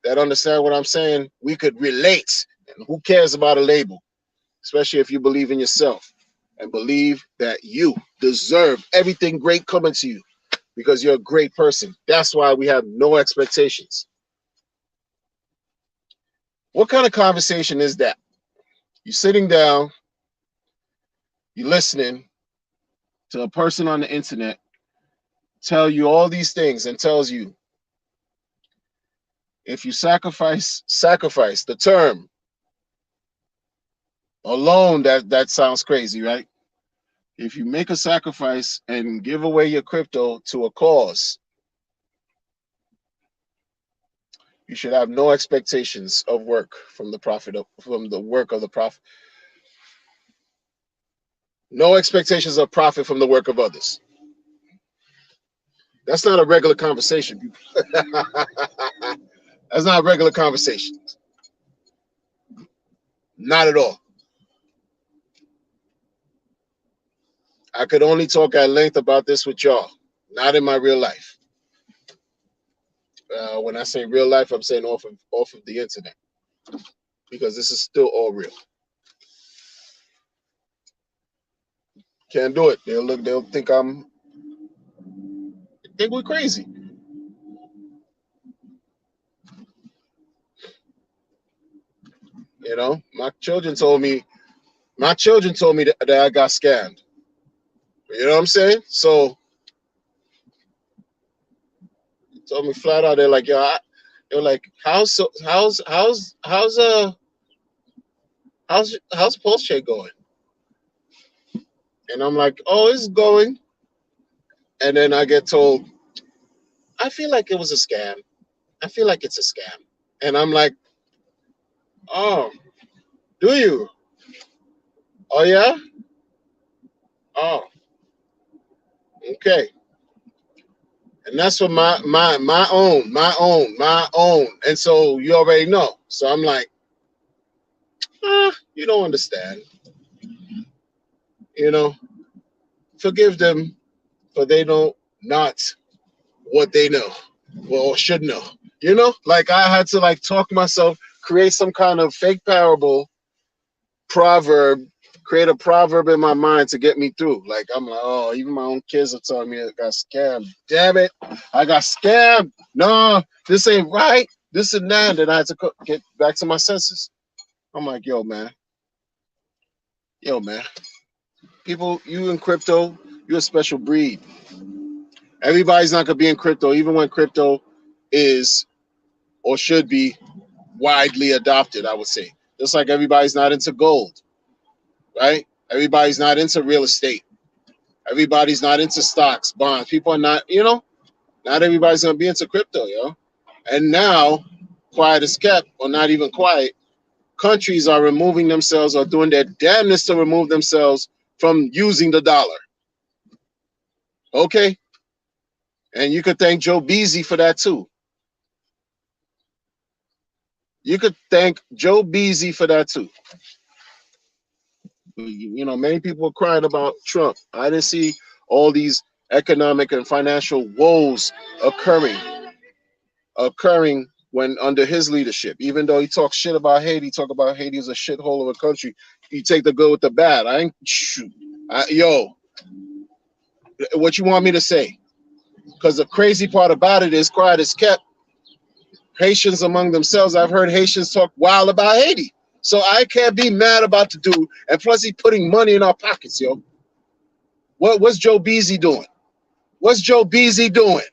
[SPEAKER 1] that understand what I'm saying, we could relate. And who cares about a label? Especially if you believe in yourself and believe that you deserve everything great coming to you because you're a great person. That's why we have no expectations. What kind of conversation is that? You're sitting down, you're listening to a person on the internet tell you all these things and tells you, if you sacrifice the term alone, that sounds crazy, right? If you make a sacrifice and give away your crypto to a cause, you should have no expectations of work from the work of the prophet. No expectations of profit from the work of others. That's not a regular conversation, people. That's not a regular conversation. Not at all. I could only talk at length about this with y'all, not in my real life. When I say real life, I'm saying off of the internet, because this is still all real. Can't do it. They'll think we're crazy. You know, my children told me that I got scammed. You know what I'm saying? So told me flat out, they're like, yo, they're like, how's Porsche going? And I'm like, oh, it's going. And then I get told, I feel like it was a scam. I feel like it's a scam. And I'm like, oh, do you? Oh yeah? Oh, okay. And that's for my own. And so you already know. So I'm like, you don't understand. You know, forgive them, for they know not what they know, or should know. You know, like I had to like talk myself, create some kind of fake parable, proverb, create a proverb in my mind to get me through. Like I'm like, oh, even my own kids are telling me I got scammed. Damn it, I got scammed. No, this ain't right. This and that. And then I had to get back to my senses. I'm like, yo, man. People, you in crypto, you're a special breed. Everybody's not gonna be in crypto, even when crypto is or should be widely adopted. I would say, just like everybody's not into gold, right? Everybody's not into real estate. Everybody's not into stocks, bonds. People are not, not everybody's gonna be into crypto, yo. And now, quiet is kept, or not even quiet. Countries are removing themselves or doing their damnness to remove themselves from using the dollar. Okay, and you could thank Joe Beasy for that too. You could thank Joe Beasy for that too. Many people are crying about Trump. I didn't see all these economic and financial woes occurring when under his leadership. Even though he talks shit about Haiti, talk about Haiti as a shithole of a country. You take the good with the bad. What you want me to say? Because the crazy part about it is, quiet is kept. Haitians among themselves, I've heard Haitians talk wild about Haiti. So I can't be mad about the dude. And plus, he putting money in our pockets, yo. What's Joe Beasy doing? What's Joe Beasy doing?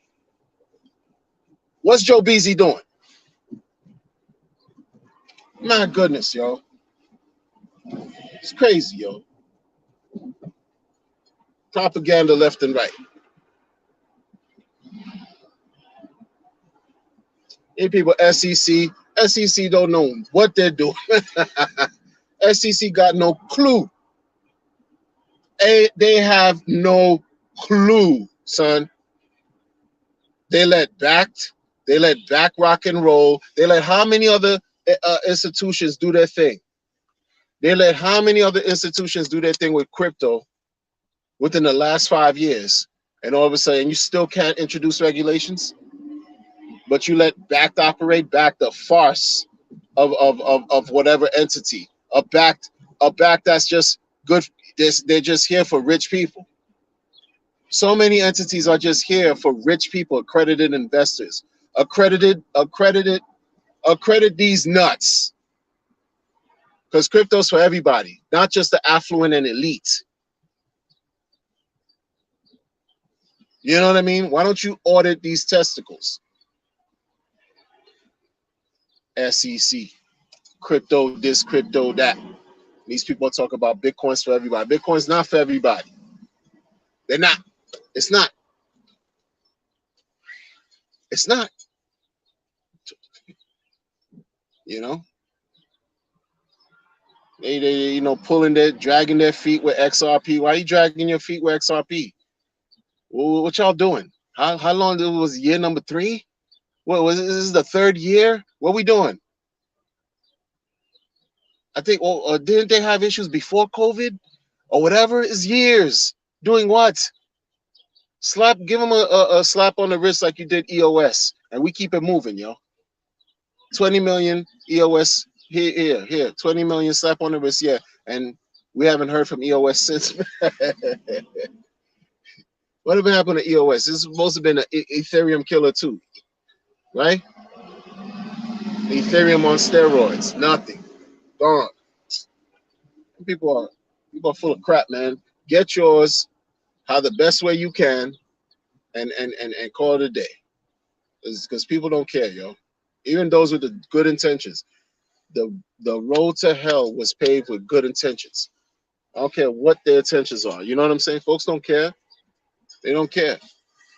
[SPEAKER 1] What's Joe Beasy doing? My goodness, yo. It's crazy, yo. Propaganda left and right. Any people, SEC don't know what they're doing. SEC got no clue. They have no clue, son. They let back rock and roll. They let how many other institutions do their thing? They let how many other institutions do their thing with crypto within the last 5 years? And all of a sudden, you still can't introduce regulations, but you let backed operate, back the farce of whatever entity, a back that's just good. They're just here for rich people. So many entities are just here for rich people, accredited investors, accredit these nuts. Because crypto's for everybody, not just the affluent and elite. You know what I mean? Why don't you audit these testicles? SEC, crypto this, crypto that. These people talk about Bitcoin's for everybody. Bitcoin's not for everybody. They're not. It's not. It's not. You know? They dragging their feet with XRP. Why are you dragging your feet with XRP? Well, what y'all doing? How long was year number 3? What was this is the 3rd year? What we doing? I think. Or didn't they have issues before COVID or whatever? It's years doing what? Give them a slap on the wrist like you did EOS, and we keep it moving, yo. 20 million EOS here. 20 million slap on the wrist, yeah. And we haven't heard from EOS since. What happened to EOS? This is supposed to have been an Ethereum killer too, right? Ethereum on steroids, nothing. Gone. People are people are full of crap, man. Get yours how the best way you can, and call it a day. Because people don't care, yo. Even those with the good intentions. The road to hell was paved with good intentions. I don't care what their intentions are. You know what I'm saying? Folks don't care. They don't care.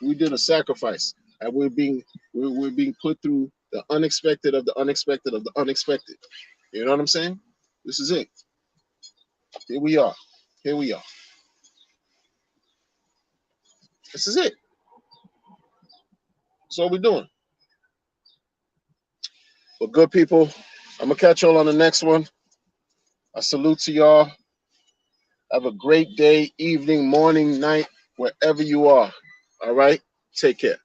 [SPEAKER 1] We did a sacrifice, and we're being put through the unexpected of the unexpected of the unexpected. You know what I'm saying? This is it. Here we are. Here we are. This is it. That's all we're doing. But good people, I'm gonna catch y'all on the next one. I salute to y'all. Have a great day, evening, morning, night, wherever you are. All right? Take care.